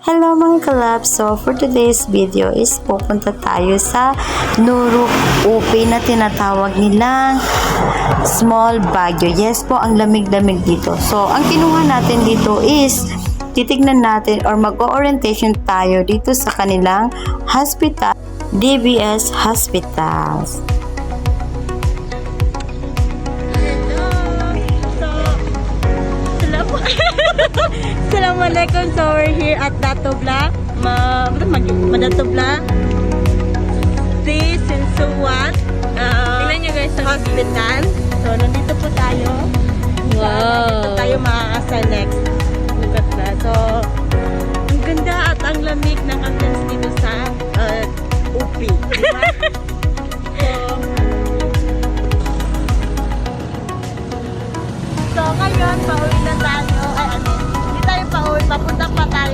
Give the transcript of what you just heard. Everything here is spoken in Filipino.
Hello mga kalab! So for today's video is pupunta tayo sa Nurok UP na tinatawag nilang Small Baguio. Yes po, ang lamig-lamig dito. So ang kinuha natin dito is titignan natin or mag-orientation tayo dito sa kanilang hospital, DBS Hospitals. Assalamualaikum. So we're here at Datobla, Madatobla, Di Sinsuat Hospital. So nandito po tayo. Wow. Nandito tayo makakasal next. Lugat na. So